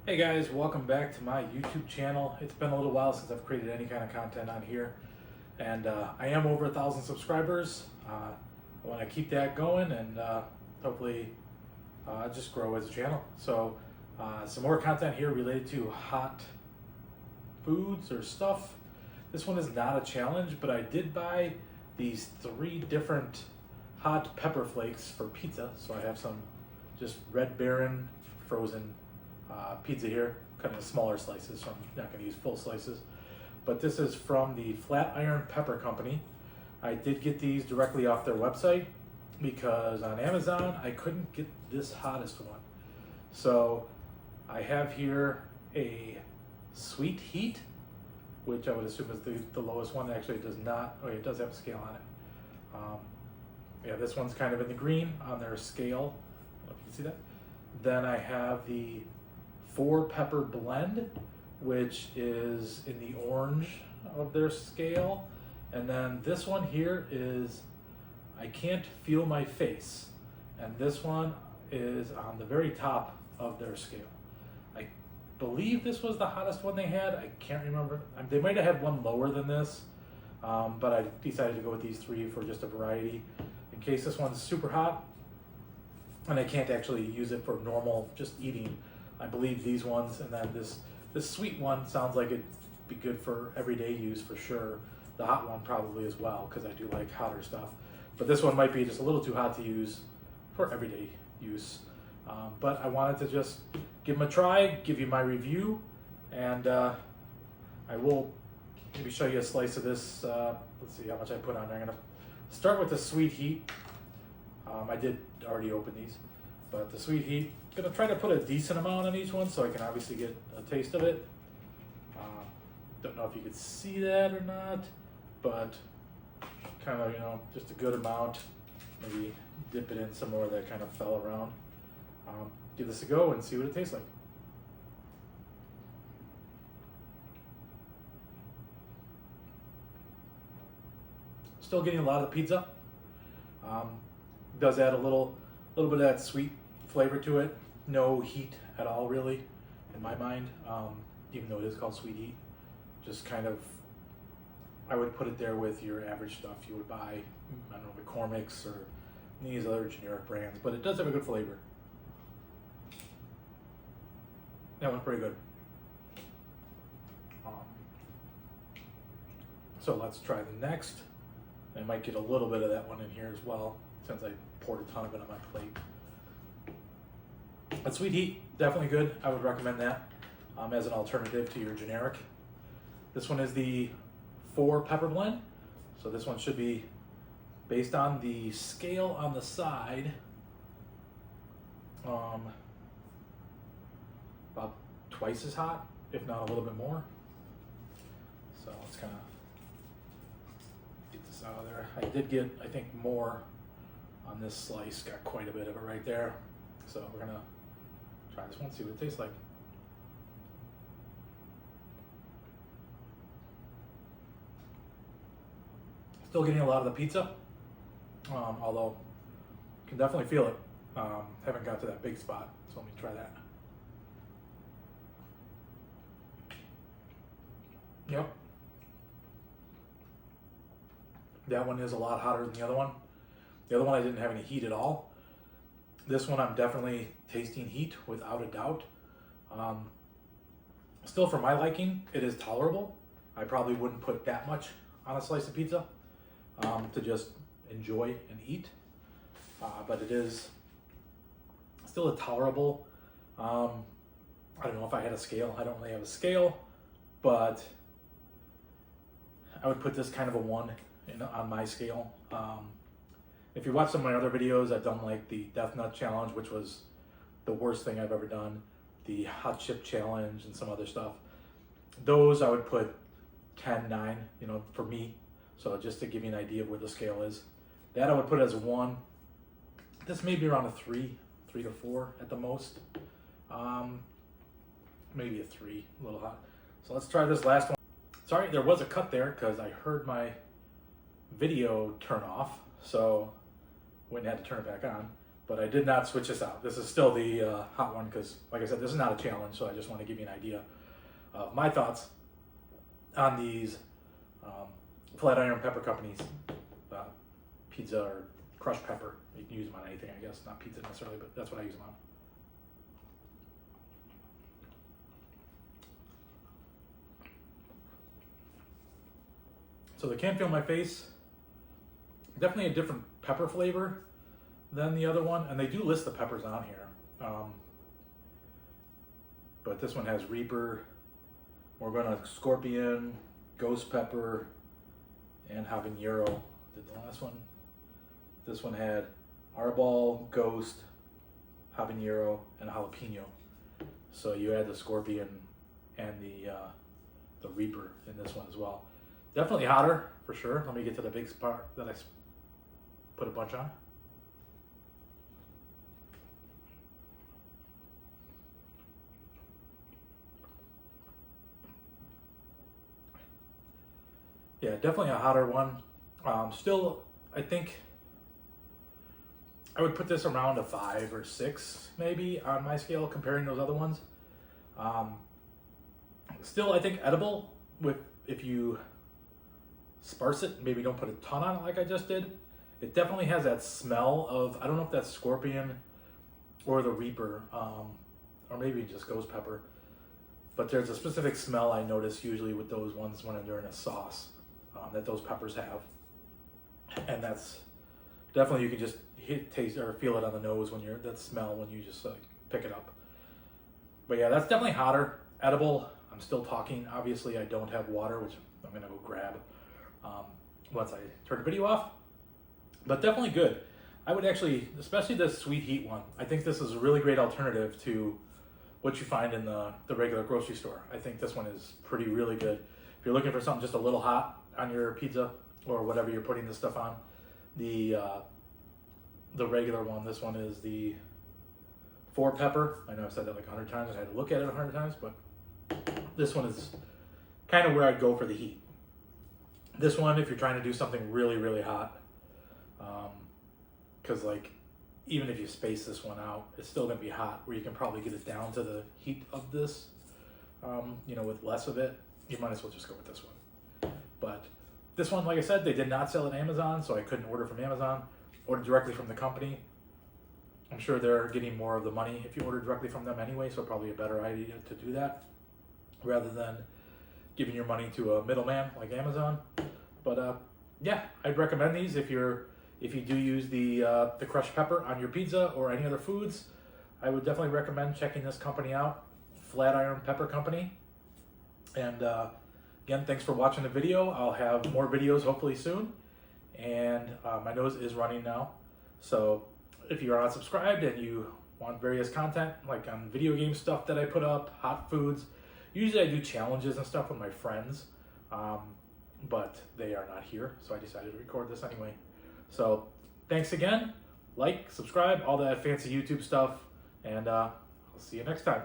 Hey guys, welcome back to my YouTube channel. It's been a little while since I've created any kind of content on here, and I am over 1,000 subscribers. I want to keep that going and hopefully just grow as a channel. So some more content here related to hot foods or stuff. This one is not a challenge, but I did buy these 3 different hot pepper flakes for pizza. So I have some just Red Baron frozen pizza here, kind of smaller slices, so I'm not going to use full slices. But this is from the Flatiron Pepper Company. I did get these directly off their website because on Amazon I couldn't get this hottest one. So I have here a sweet heat, which I would assume is the lowest one. Actually, it does not. Oh, it does have a scale on it. Yeah, this one's kind of in the green on their scale. I don't know if you can see that. Then I have the 4 pepper blend, which is in the orange of their scale. And then this one here is I can't feel my face. And this one is on the very top of their scale. I believe this was the hottest one they had. I can't remember. They might have had one lower than this, but I decided to go with these 3 for just a variety. In case this one's super hot and I can't actually use it for normal just eating, I believe these ones, and then this sweet one sounds like it'd be good for everyday use for sure. The hot one probably as well, because I do like hotter stuff. But this one might be just a little too hot to use for everyday use. But I wanted to just give them a try, give you my review, and I will maybe show you a slice of this. Let's see how much I put on there. I'm gonna start with the sweet heat. I did already open these, but the sweet heat, gonna try to put a decent amount on each one so I can obviously get a taste of it. Don't know if you could see that or not, but kind of, just a good amount. Maybe dip it in some more that kind of fell around. Give this a go and see what it tastes like. Still getting a lot of the pizza. Does add a little bit of that sweet flavor to it. No heat at all, really, in my mind. Even though it is called sweet heat, just kind of, I would put it there with your average stuff you would buy. I don't know, McCormick's or these other generic brands, but it does have a good flavor. That one's pretty good. So let's try the next. I might get a little bit of that one in here as well, since I poured a ton of it on my plate. But sweet heat, definitely good. I would recommend that as an alternative to your generic. This one is the 4 pepper blend. So this one should be, based on the scale on the side, about twice as hot, if not a little bit more. So let's kind of get this out of there. I did get, I think, more on this slice. Got quite a bit of it right there. So we're gonna try this one, see what it tastes like. Still getting a lot of the pizza, although can definitely feel it. Haven't got to that big spot, so let me try that. Yep. That one is a lot hotter than the other one. The other one I didn't have any heat at all. This one I'm definitely tasting heat without a doubt. Still, for my liking, it is tolerable. I probably wouldn't put that much on a slice of pizza to just enjoy and eat. But it is still a tolerable. I don't know if I had a scale. I don't really have a scale, but I would put this kind of a 1 on my scale. If you watch some of my other videos, I've done like the Death Nut Challenge, which was the worst thing I've ever done, the Hot Chip Challenge and some other stuff. Those I would put 10, 9, for me. So just to give you an idea of where the scale is. That I would put as a 1. This may be around a 3 to 4 at the most. Maybe a 3, a little hot. So let's try this last one. Sorry, there was a cut there because I heard my video turn off. So went and had to turn it back on. But I did not switch this out. This is still the hot one because, like I said, this is not a challenge, so I just want to give you an idea of my thoughts on these Flatiron Pepper Company's pizza or crushed pepper. You can use them on anything, I guess. Not pizza necessarily, but that's what I use them on. So they can't feel my face. Definitely a different pepper flavor than the other one, and they do list the peppers on here. But this one has Reaper, we're going to Scorpion, Ghost Pepper, and Habanero. Did the last one. This one had Arbol, Ghost, Habanero, and Jalapeno. So you add the Scorpion and the Reaper in this one as well. Definitely hotter for sure. Let me get to the big part that I put a bunch on. Yeah, definitely a hotter one. Still, I think I would put this around a 5 or 6 maybe on my scale comparing those other ones. Still, I think edible if you sparse it, maybe don't put a ton on it like I just did. It definitely has that smell of, I don't know if that's Scorpion or the Reaper, or maybe just Ghost Pepper. But there's a specific smell I notice usually with those ones when they're in a sauce that those peppers have. And that's definitely, you can just taste or feel it on the nose when that smell when you just pick it up. But yeah, that's definitely hotter. Edible, I'm still talking. Obviously, I don't have water, which I'm gonna go grab once I turn the video off. But definitely good. I would actually, especially this sweet heat one, I think this is a really great alternative to what you find in the regular grocery store. I think this one is really good. If you're looking for something just a little hot on your pizza or whatever you're putting this stuff on, the regular one, this one is the 4 pepper. I know I've said that like 100 times. I had to look at it 100 times, but this one is kind of where I'd go for the heat. This one, if you're trying to do something really hot, because like even if you space this one out, it's still going to be hot, where you can probably get it down to the heat of this, with less of it. You might as well just go with this one. But this one, like I said, they did not sell at Amazon, so I couldn't order from Amazon. Ordered directly from the company. I'm sure they're getting more of the money if you order directly from them anyway, so probably a better idea to do that rather than giving your money to a middleman like Amazon. But yeah, I'd recommend these if you do use the crushed pepper on your pizza or any other foods. I would definitely recommend checking this company out, Flatiron Pepper Company. And again, thanks for watching the video. I'll have more videos hopefully soon. And my nose is running now. So if you are unsubscribed and you want various content, like on video game stuff that I put up, hot foods, usually I do challenges and stuff with my friends, but they are not here, so I decided to record this anyway. So thanks again. Like, subscribe, all that fancy YouTube stuff, and I'll see you next time.